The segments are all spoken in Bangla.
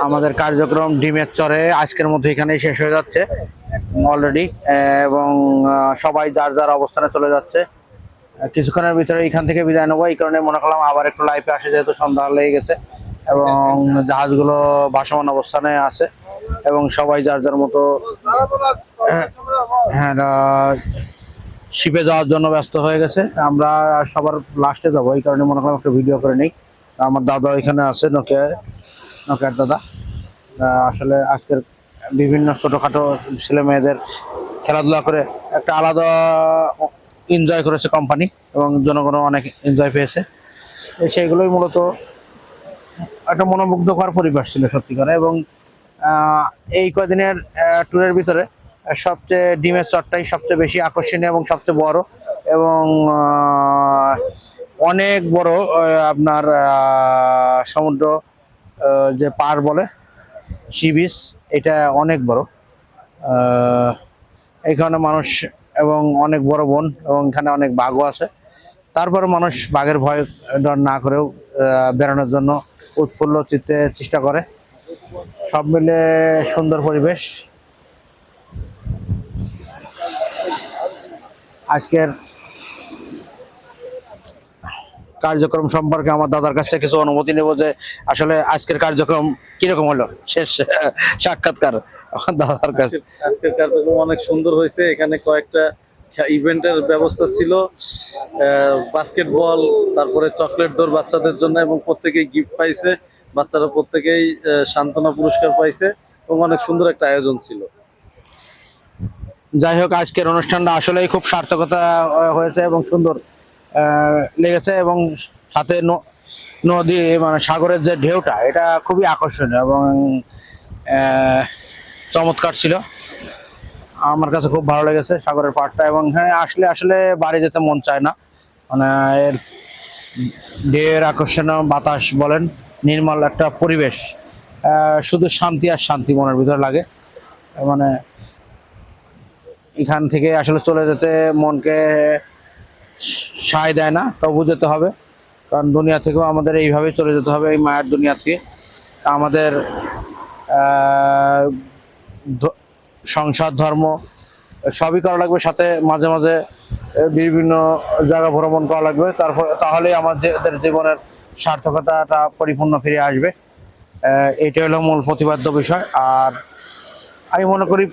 আমাদের কার্যক্রম ডিমের চরে আজকের মধ্যে এখানেই শেষ হয়ে যাচ্ছে অলরেডি, এবং সবাই যার যার অবস্থানে চলে যাচ্ছে। কিছুক্ষণের ভিতরে এখান থেকে বিদায় নেবো, এই কারণে মনে করলাম আবার একটু লাইভে আসে, যেহেতু সন্ধ্যা লেগে গেছে এবং জাহাজগুলো ভাসমান অবস্থানে আছে এবং সবাই যার যার মতো হ্যাঁ শিপে যাওয়ার জন্য ব্যস্ত হয়ে গেছে। আমরা সবার লাস্টে যাবো, এই কারণে মনে করলাম একটা ভিডিও করে নিই। আমার দাদা এখানে আছে, নকিয়ার দাদা। আসলে আজকের বিভিন্ন ছোটখাটো ছেলে মেয়েদের খেলাধুলা করে একটা আলাদা এনজয় করেছে কোম্পানি এবং জনগণ অনেক এনজয় পেয়েছে। সেইগুলোই মূলত একটা মনোমুগ্ধকর পরিবেশ ছিল সত্যিকারে। এবং এই কদিনের ট্যুরের ভিতরে সবচেয়ে ডিমের চরটাই সবচেয়ে বেশি আকর্ষণীয় এবং সবচেয়ে বড়, এবং অনেক বড় আপনার সমুদ্র যে পার বলে সি বিচ, এটা অনেক বড়। এখানে মানুষ এবং অনেক বড় বন, এবং এখানে অনেক বাঘও আছে। তারপরে মানুষ বাঘের ভয় ডর না করেও বেড়ানোর জন্য উৎফুল্ল চিত্তে চেষ্টা করে। সব মিলে সুন্দর পরিবেশ। আজকের কার্যক্রম সম্পর্কে আমার দাদার কাছ থেকে কিছু অনুমতি নেব, যে আসলে আজকের কার্যক্রম কিরকম হলো, শেষ সাক্ষাৎকার আমার দাদার কাছে। আজকের কার্যক্রম অনেক সুন্দর হয়েছে। এখানে কয়েকটা ইভেন্টের ব্যবস্থা ছিল, বাস্কেটবল, তারপরে চকলেট দৌড় বাচ্চাদের জন্য, এবং প্রত্যেকেই গিফট পাইছে। বাচ্চারা প্রত্যেকেই সান্ত্বনা পুরস্কার পাইছে এবং অনেক সুন্দর একটা আয়োজন ছিল। যাই হোক, আজকের অনুষ্ঠানটা আসলেই খুব সার্থকতা হয়েছে এবং সুন্দর লেগেছে, এবং সাথে নদী মানে সাগরের যে ঢেউটা, এটা খুবই আকর্ষণীয় এবং চমৎকার ছিল। আমার কাছে খুব ভালো লেগেছে সাগরের পাড়টা, এবং হ্যাঁ আসলে আসলে বাড়ি যেতে মন চায় না। মানে এর ঢেউয়ের আকর্ষণীয় বাতাস বলেন, নির্মল একটা পরিবেশ, শুধু শান্তি আর শান্তি মনের ভিতরে লাগে। মানে এখান থেকে আসলে চলে যেতে মনকে সায় দেয় না, তবু যেতে হবে, কারণ দুনিয়া থেকেও আমাদের এইভাবে চলে যেতে হবে, এই মায়ের দুনিয়া থেকে। আমাদের সংসার ধর্ম সবই করা লাগবে, সাথে মাঝে মাঝে বিভিন্ন জায়গা ভ্রমণ করা লাগবে, তাহলেই আমাদের জীবনের সার্থকতাটা পরিপূর্ণ ফিরে আসবে। এটাই হলো মূল প্রতিপাদ্য বিষয়। আর আমি মনে করি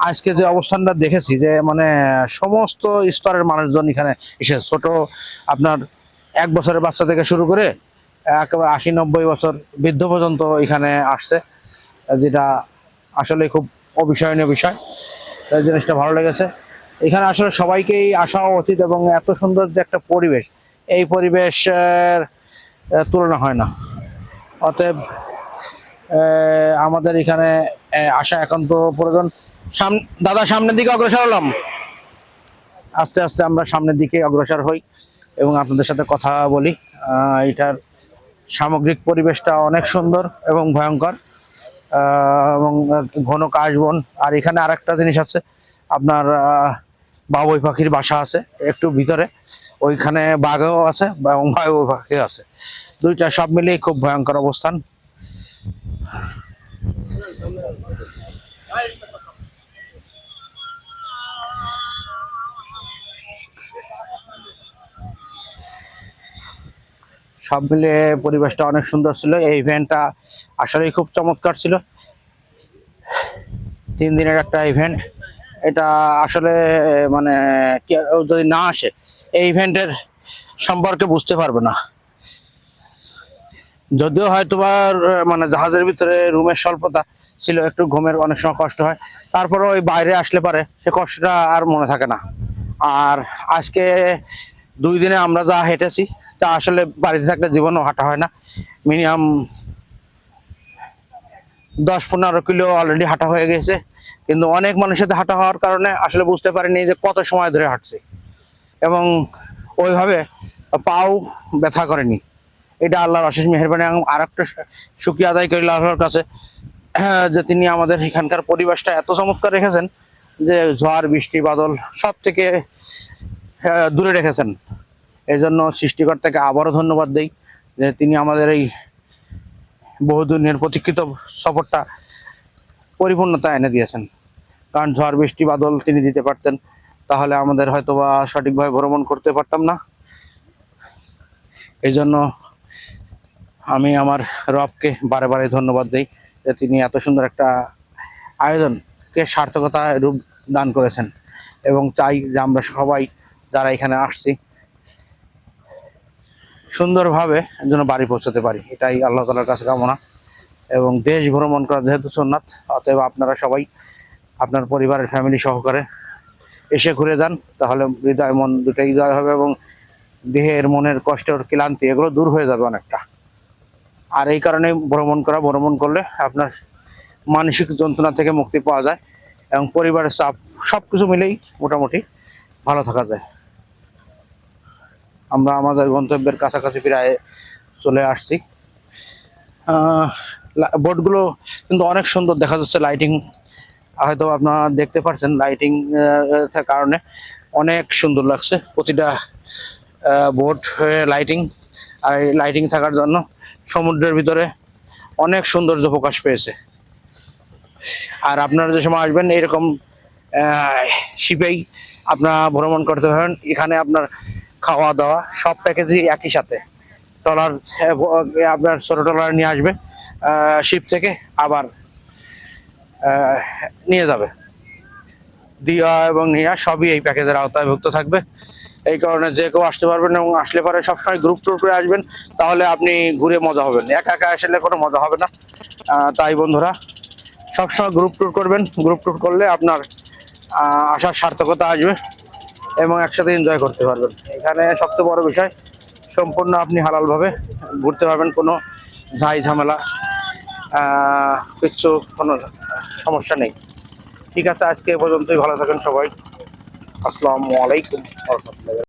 আজকে যে অবস্থানটা দেখেছি, যে মানে সমস্ত স্তরের মানুষজন এখানে এসে, ছোট আপনার 1 বছরের বাচ্চা থেকে শুরু করে একেবারে 80-90 বছর বৃদ্ধ পর্যন্ত এখানে আসছে, যেটা আসলে খুব অবিস্মরণীয় বিষয়। এই জিনিসটা ভালো লেগেছে। এখানে আসলে সবাইকেই আসা উচিত, এবং এত সুন্দর যে একটা পরিবেশ, এই পরিবেশের তুলনা হয় না। অতএব আমাদের এখানে আসা একান্ত প্রয়োজন। দাদা সামনের দিকে অগ্রসর হলাম, আস্তে আস্তে আমরা সামনের দিকে অগ্রসর হই এবং আপনাদের সাথে কথা বলি। এটার সামগ্রিক পরিবেশটা অনেক সুন্দর এবং ভয়ঙ্কর, এবং ঘন কাশবন। আর এখানে আরেকটা জিনিস আছে, আপনার বাবুই পাখির বাসা আছে একটু ভিতরে, ওইখানে বাঘও আছে এবং বাবুই পাখিও আছে, দুইটা সব মিলিয়ে খুব ভয়ঙ্কর অবস্থান। সব মিলিয়ে পরিবেশটা অনেক সুন্দর ছিল। এই ইভেন্টটা আসলেই খুব চমৎকার ছিল। 3 দিনের একটা ইভেন্ট, এটা আসলে মানে কেউ যদি না আসে এই ইভেন্টের সম্পর্কে বুঝতে পারবে না। যদিও হয়তো মানে জাহাজের ভিতরে রুমের স্বল্পতা ছিল, একটু ঘুমের অনেক সময় কষ্ট হয়, তারপরে ওই বাইরে আসলে পারে সে কষ্টটা আর মনে থাকে না। আর আজকে 2 দিনে আমরা যা হেঁটেছি তা আসলে বাড়িতে থাকলে জীবনও হাঁটা হয় না। মিনিমাম 10-15 কিলো অলরেডি হাঁটা হয়ে গেছে, কিন্তু অনেক মানুষের সাথে হাঁটা হওয়ার কারণে আসলে বুঝতে পারিনি যে কত সময় ধরে হাঁটছি, এবং ওইভাবে পাও ব্যথা করেনি। এটা আল্লাহর অশেষ মেহেরবানি। আর একটা শুকরিয়া আদায় করি আল্লাহর কাছে, যে তিনি আমাদের এখানকার পরিবেশটা এত চমৎকার রেখেছেন, যে ঝড় বৃষ্টি বাদল সব থেকে দূরে রেখেছেন। এই জন্য সৃষ্টিকর্তাকে আবারও ধন্যবাদ দেই, যে তিনি আমাদের এই বহুদিনের প্রতীক্ষিত সফরটা পরিপূর্ণতা এনে দিয়েছেন। কারণ ঝড় বৃষ্টি বাদল তিনি দিতে পারতেন, তাহলে আমাদের হয়তোবা সঠিকভাবে ভ্রমণ করতে পারতাম না। এই জন্য আমি আমার রবকে বারে বারে ধন্যবাদ দিই যে তিনি এত সুন্দর একটা আয়োজনকে সার্থকতায় রূপ দান করেছেন, এবং চাই যে আমরা সবাই যারা এখানে আসছি সুন্দরভাবে যেন বাড়ি পৌঁছতে পারি, এটাই আল্লাহ তাআলার কাছে কামনা। এবং দেশ ভ্রমণ করা যেহেতু সুন্নাত, অতএব আপনারা সবাই আপনার পরিবারের ফ্যামিলি সহকারে এসে ঘুরে যান, তাহলে হৃদয় মন দুটাই জয় হবে এবং দেহের মনের কষ্টের ক্লান্তি এগুলো দূর হয়ে যাবে অনেকটা। আর এই কারণে ভ্রমণ করলে আপনার মানসিক যন্ত্রণা থেকে মুক্তি পাওয়া যায় এবং পরিবারের চাপ সবকিছু মিলেই মোটামুটি ভালো থাকা যায়। আমরা আমাদের গন্তব্যের কাছাকাছি প্রায় চলে আসছি। বোটগুলো কিন্তু অনেক সুন্দর দেখা যাচ্ছে, লাইটিং হয়তো আপনারা দেখতে পাচ্ছেন, লাইটিং কারণে অনেক সুন্দর লাগছে প্রতিটা বোট লাইটিং। আর এই লাইটিং থাকার জন্য সমুদ্রের ভিতরে অনেক সৌন্দর্য প্রকাশ পেয়েছে। আর আপনারা যে সময় আসবেন এরকম শিপেই আপনারা ভ্রমণ করতে পারেন। এখানে আপনার খাওয়া দাওয়া সব প্যাকেজই একই সাথে। ট্রলার আপনার ছোট ট্রলার নিয়ে আসবে শিপ থেকে, আবার নিয়ে যাবে। দিয়া এবং নিয়া সবই এই প্যাকেজের আওতায় ভুক্ত থাকবে। এই কারণে যে কেউ আসতে পারবেন, এবং আসলে পরে সবসময় গ্রুপ ট্যুর করে আসবেন, তাহলে আপনি ঘুরে মজা হবেন। একা একা আসলে কোনো মজা হবে না। তাই বন্ধুরা সবসময় গ্রুপ ট্যুর করবেন। গ্রুপ ট্যুর করলে আপনার আসার সার্থকতা আসবে এবং একসাথে এনজয় করতে পারবেন। এখানে সবচেয়ে বড় বিষয় সম্পূর্ণ আপনি হালালভাবে ঘুরতে পারবেন, কোনো ঝাই ঝামেলা কোনো সমস্যা নেই। ঠিক আছে, আজকে এ পর্যন্তই। ভালো থাকেন সবাই। আসসালামু আলাইকুম ওয়া রাহমাতুল্লাহি।